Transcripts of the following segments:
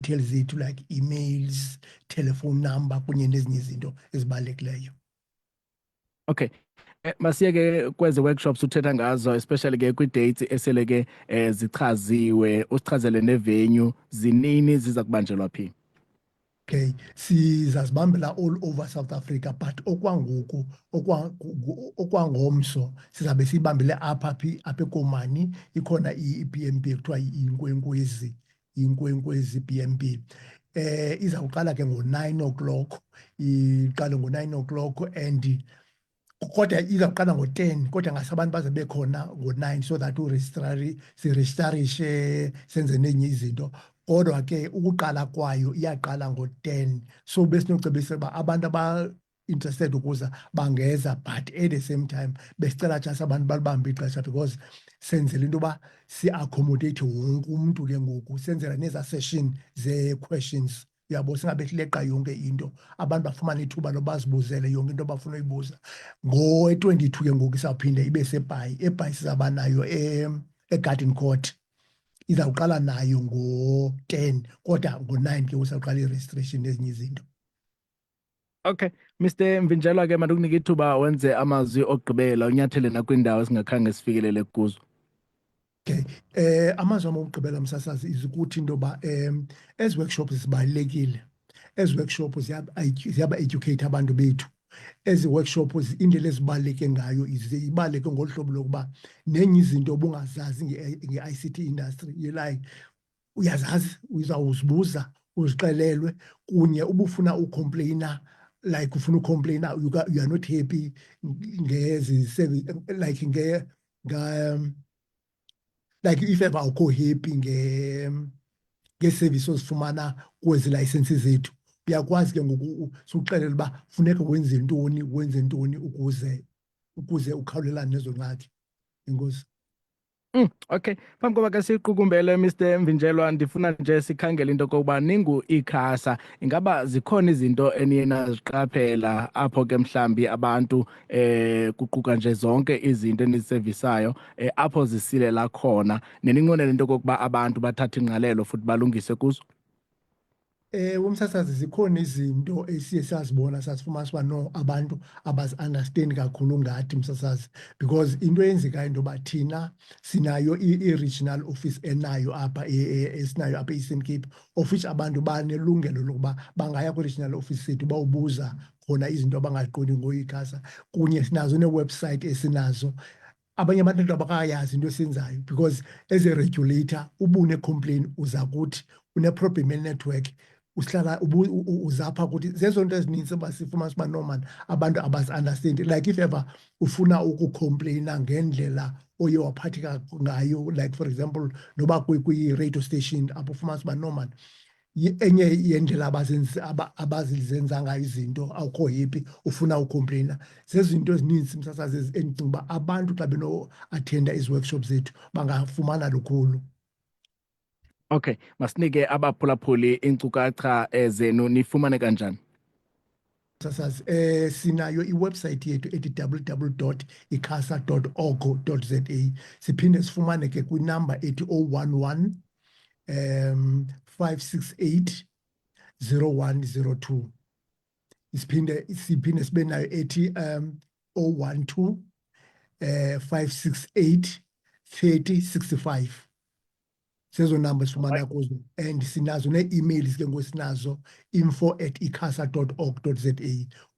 details zethu like emails, telephone number kunye nezinye izinto ezibalulekileyo. Okay. Masiye ke kweze workshops uthetha ngazo especially ke kwi dates esele ke zichaziwe usichazele ne venue zinini ziza kubanjelwa phi. Okay, sizazibambela all over South Africa but okwangoku okwangomso sizabe sibambele apha eKomani ikhona iBNB ekuthiwa inkwenkwezi BNB. Izawuqala ke ngo-9 o'clock, iqale ngo-9 o'clock and kodwa izawuqala ngo-10 kodwa ngasabantu baze bekhona ngo-9 so that sirejistarishe senze nenye izinto. Kodwa ke ukuqala kwayo iyaqala ngo-10 so besinocebisa uba abantu aba-interested ukuza bangeza but at the same time besicela just abantu balibambe ixesha because senzela into yoba si-accommodate wonke umntu ke ngoku senzela neza session zee-questions uyabo singabehleleqa yonke into abantu bafumane ithuba loba bazibuzele yonke into abafuna uyibuza. Ngo-22 ke ngoku isawuphinde ibe seBhayi. eBhayi sizawuba nayo eGarden Court, izawuqala nayo ngo-10 kodwa ngo-9 ke usawuqala i-registration nezinye izinto. Okay, Mr. Mvinjelwa ke mandukunika ithuba wenze amazwi okugqibela unyathele nakwindawo esingakhange sifikelele kuzo. Okay, amazwi ami okugqibela msasazi izukuthi into yoba ezi workshops zibalulekile. Ezi workshops ziyaba-educate abantu bethu. Ezi workshops indlela ezibaluleke ngayo ibaluleke ngolu hlobo lokuba nenye izinto obungazazi nge-ICT industry like uyazazi uzawuzibuza uzixelelwe kunye ubufuna ucomplaina like ufuna ucomplaina you are not happy ngezi service like like if ever awukho happy nge-service ozifumana kwezi licenses zethu uyakwazi ke ngoku suxelela uba funeka wenze ntoni ukuze ukhawulelane nezo ngxaki. Inkosi. Okay, phambi koba ke siqukumbele Mr. Mvinjelwa ndifuna nje sikhangele into kokuba ningu-ICASA ingaba zikhona izinto eniye naziqaphela apho ke mhlambi abantu kuquka nje zonke izinto enizisevisayo apho zisilela khona neninqwenela into kokuba abantu bathathe ingqalelo futhi balungise kuzo? Umsasazi zikhona izinto esiye sazibona sasifumana uba no abantu abazi-understand kakhulu ngathi msasazi because into eyenzekayo into yoba thina sinayo i-regional office enayo apha esinayo apha e-Eastern Cape of which abantu banelungelo lokuba bangaya kwi-regional office sethu bawubuza khona izinto abangaziqondi ngo-ICASA kunye sinazo nee-website esinazo. Abanye abantu abakayazi into esiyenzayo because as a regulator ubune-complain uza kuthi une-problem ye-network uhlala uzapha ukuthi zezo nto ezininzi abasifumana uba no man abantu abazi-understand like if ever ufuna ukucomplaina ngendlela oye waphatheka ngayo like for example noba kwi-radio station apho ufumana uba no man enye yendlela abazizenza ngayo izinto awukho happy ufuna ucomplaina zezinto ezininzi msasazi endicinga uba abantu xa beno-athenda ezi workshops zethu bangafumana lukhulu. Okay, masinike abaphulaphuli inkcukacha zenu nifumane kanjani? Sasazi sinayo iwebsite yethu ethi www.icasa.org.za. Siphinde sifumane ke kwinamba ethi 011 568 0102. Siphinde sibe nayo ethi 012 568 3065. Sezo numbers sifumana kuzo and sinazo nee-emails ke ngosinazo info@icasa.org.za.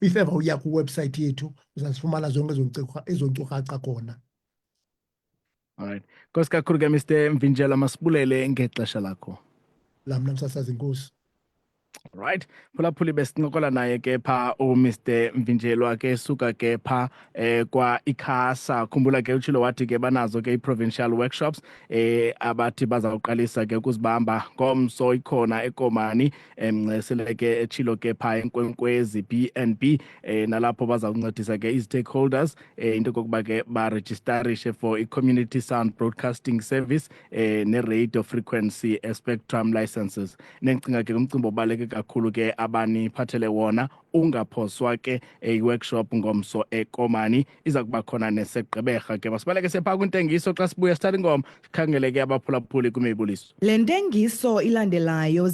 If ever uya kwiwebsite yethu uzazifumana zonke ezo nkcukacha khona. Alright, nkosi kakhulu ke Mr. Mvinjelwa masibulele ngexesha lakho. Lamna msasazi inkosi. Right, phulaphuli besincokola naye ke pha Mr. Mvinjelwa ke suka ke pha kwa ICASA. Khumbula ke utshilo wathi ke banazo ke i-provincial workshops abathi bazawuqalisa ke ukuzibamba ngomso ikhona eKomani sele ke etshilo ke pha enkwenkwezi BNB nalapho bazawuncedisa ke i-stakeholders into kokuba ke baregistarishe for i-community sound broadcasting service ne-radio frequency spectrum licenses. Nengicinga ke umcimbi obaleke kakhulu ke abaniphathele wona ungaphoswa ke i-workshop ngomso eKomani iza kuba khona neseGqeberha ke masibaleke sepha kwintengiso xa sibuya sithatha ingoma sikhangele ke abaphulaphuli kwimibuliso. Le ntengiso ilandelayo